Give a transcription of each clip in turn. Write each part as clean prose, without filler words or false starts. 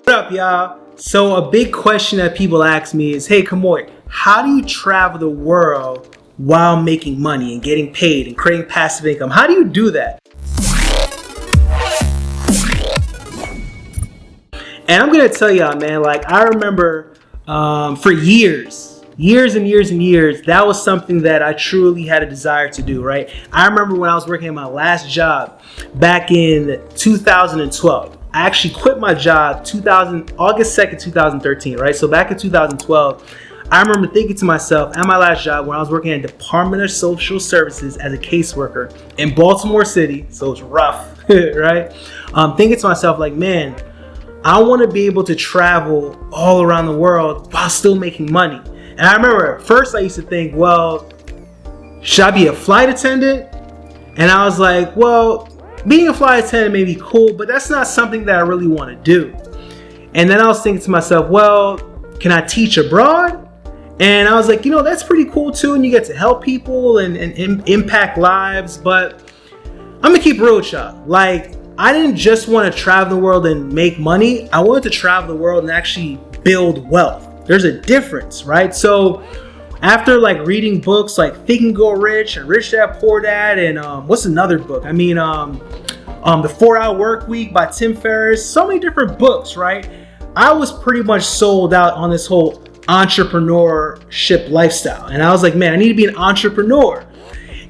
What up, y'all? So a big question that people ask me is, hey, Kemoy, how do you travel the world while making money and getting paid and creating passive income? How do you do that? And I'm gonna tell y'all, man, like I remember for years, that was something that I truly had a desire to do, right? I remember when I was working at my last job back in 2012. I actually quit my job August 2nd, 2013, right? So back in 2012, I remember thinking to myself at my last job when I was working at Department of Social Services as a caseworker in Baltimore City, so it's rough, right? Thinking to myself like, man, I want to be able to travel all around the world while still making money. And I remember at first I used to think, well, should I be a flight attendant? And I was like, well, being a flight attendant may be cool, but that's not something that I really want to do. And then I was thinking to myself, well, can I teach abroad? And I was like, that's pretty cool too. And you get to help people and impact lives. But I'm going to keep it real with y'all. Like, I didn't just want to travel the world and make money. I wanted to travel the world and actually build wealth. There's a difference, right? So after like reading books like Think and Go Rich and Rich Dad Poor Dad and what's another book? The 4-Hour Work Week by Tim Ferriss, so many different books, right? I was pretty much sold out on this whole entrepreneurship lifestyle. And I was like, man, I need to be an entrepreneur.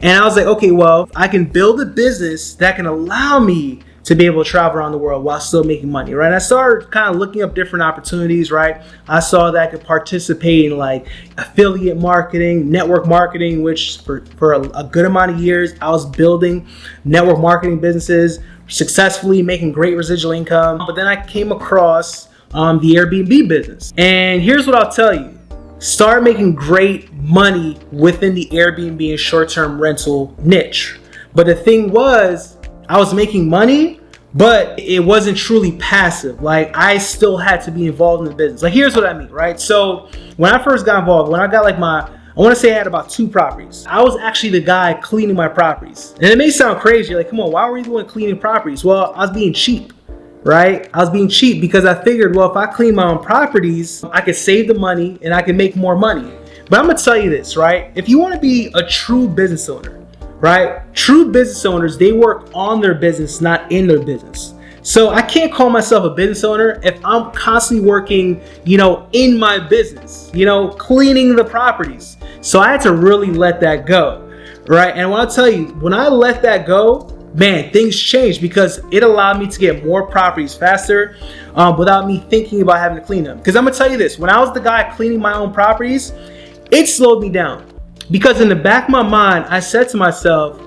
And I was like, okay, well, I can build a business that can allow me to be able to travel around the world while still making money, right? And I started kind of looking up different opportunities, right? I saw that I could participate in like affiliate marketing, network marketing, which for a good amount of years, I was building network marketing businesses, successfully making great residual income. But then I came across the Airbnb business. And here's what I'll tell you. Start making great money within the Airbnb and short-term rental niche. But the thing was, I was making money, but it wasn't truly passive. Like I still had to be involved in the business. Like here's what I mean, right? So when I first got involved, when I got like I want to say I had about 2 properties. I was actually the guy cleaning my properties. And it may sound crazy. Like, come on, why were you doing cleaning properties? Well, I was being cheap, right? I was being cheap because I figured, well, if I clean my own properties, I could save the money and I could make more money. But I'm going to tell you this, right? If you want to be a true business owner, right? True business owners, they work on their business, not in their business. So I can't call myself a business owner if I'm constantly working, in my business, cleaning the properties. So I had to really let that go, right? And when I tell you, when I let that go, man, things changed because it allowed me to get more properties faster without me thinking about having to clean them. Because I'm going to tell you this, when I was the guy cleaning my own properties, it slowed me down. Because in the back of my mind, I said to myself,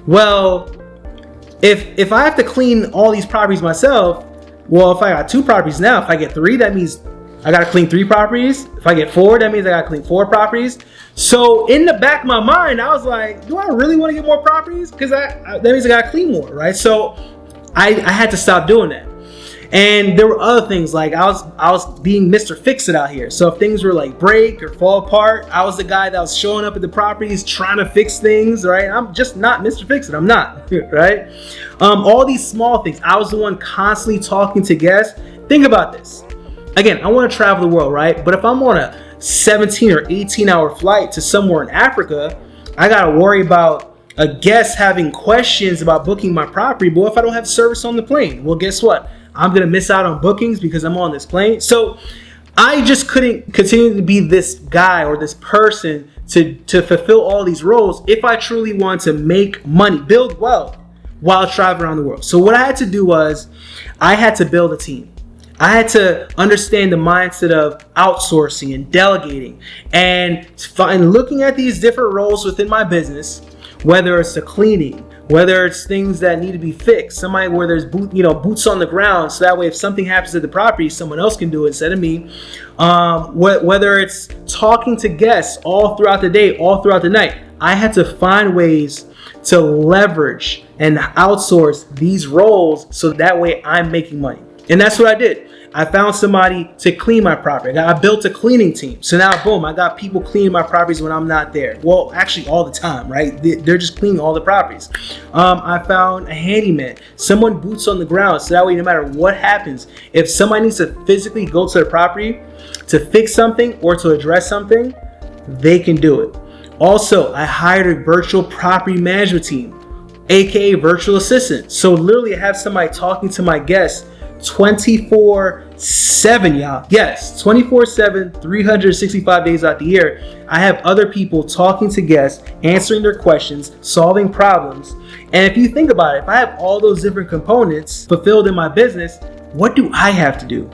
well, if I have to clean all these properties myself, well, if I got 2 properties now, if I get 3, that means I got to clean 3 properties. If I get 4, that means I got to clean 4 properties. So in the back of my mind, I was like, do I really want to get more properties? Because that means I got to clean more, right? So I had to stop doing that. And there were other things like I was being Mr. Fix-It out here. So if things were like break or fall apart, I was the guy that was showing up at the properties trying to fix things, right? I'm just not Mr. Fix-It. I'm not, right? All these small things. I was the one constantly talking to guests. Think about this. Again, I want to travel the world, right? But if I'm on a 17 or 18-hour flight to somewhere in Africa, I got to worry about a guest having questions about booking my property. But what if I don't have service on the plane? Well, guess what? I'm going to miss out on bookings because I'm on this plane. So I just couldn't continue to be this guy or this person to fulfill all these roles if I truly want to make money, build wealth while traveling around the world. So what I had to do was I had to build a team. I had to understand the mindset of outsourcing and delegating and looking at these different roles within my business, whether it's the cleaning, whether it's things that need to be fixed, somebody where there's boots on the ground, so that way if something happens to the property, someone else can do it instead of me. Whether it's talking to guests all throughout the day, all throughout the night, I had to find ways to leverage and outsource these roles so that way I'm making money. And that's what I did. I found somebody to clean my property. I built a cleaning team. So now, boom, I got people cleaning my properties when I'm not there. Well, actually all the time, right? They're just cleaning all the properties. I found a handyman, someone boots on the ground. So that way, no matter what happens, if somebody needs to physically go to the property to fix something or to address something, they can do it. Also, I hired a virtual property management team, aka virtual assistant. So literally I have somebody talking to my guests 24/7, y'all. Yes, 24/7, 365 days out the year. I have other people talking to guests, answering their questions, solving problems. And if you think about it, if I have all those different components fulfilled in my business, what do I have to do?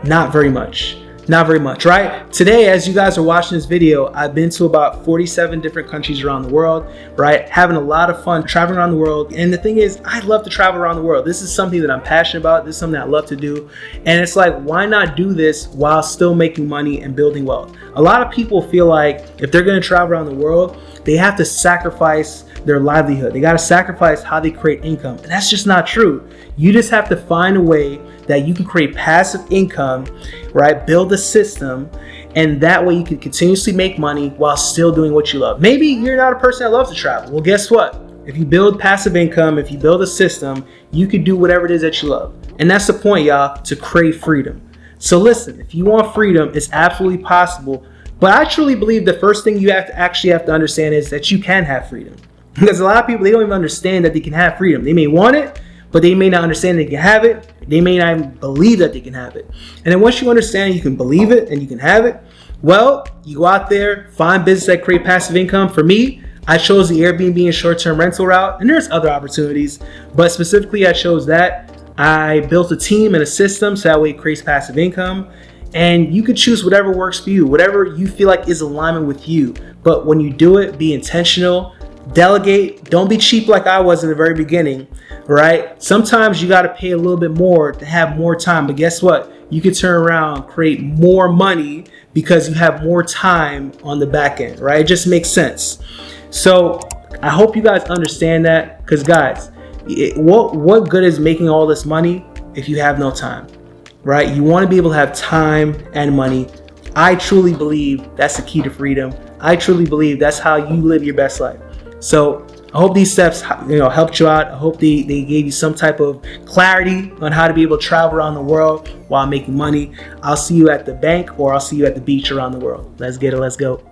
Not very much. Not very much, right? Today, as you guys are watching this video, I've been to about 47 different countries around the world, right? Having a lot of fun traveling around the world. And the thing is, I love to travel around the world. This is something that I'm passionate about. This is something that I love to do. And it's like, why not do this while still making money and building wealth? A lot of people feel like if they're going to travel around the world, they have to sacrifice their livelihood. They got to sacrifice how they create income. And that's just not true. You just have to find a way that you can create passive income, right? Build a system, and that way you can continuously make money while still doing what you love. Maybe you're not a person that loves to travel. Well, guess what? If you build passive income, if you build a system, you can do whatever it is that you love. And that's the point, y'all, to crave freedom. So listen, if you want freedom, it's absolutely possible. But I truly believe the first thing you have to understand is that you can have freedom. Because a lot of people, they don't even understand that they can have freedom. They may want it, but they may not understand they can have it. They may not even believe that they can have it. And then once you understand you can believe it and you can have it, well, you go out there, find business that create passive income. For me, I chose the Airbnb and short-term rental route, and there's other opportunities, but specifically I chose that. I built a team and a system so that way it creates passive income. And you can choose whatever works for you, whatever you feel like is alignment with you. But when you do it, be intentional. Delegate. Don't be cheap like I was in the very beginning, right? Sometimes you got to pay a little bit more to have more time, but guess what? You can turn around, create more money because you have more time on the back end, right? It just makes sense. So I hope you guys understand that, because guys, what good is making all this money if you have no time, right? You want to be able to have time and money. I truly believe that's the key to freedom. I truly believe that's how you live your best life. So I hope these steps, helped you out. I hope they gave you some type of clarity on how to be able to travel around the world while making money. I'll see you at the bank, or I'll see you at the beach around the world. Let's get it. Let's go.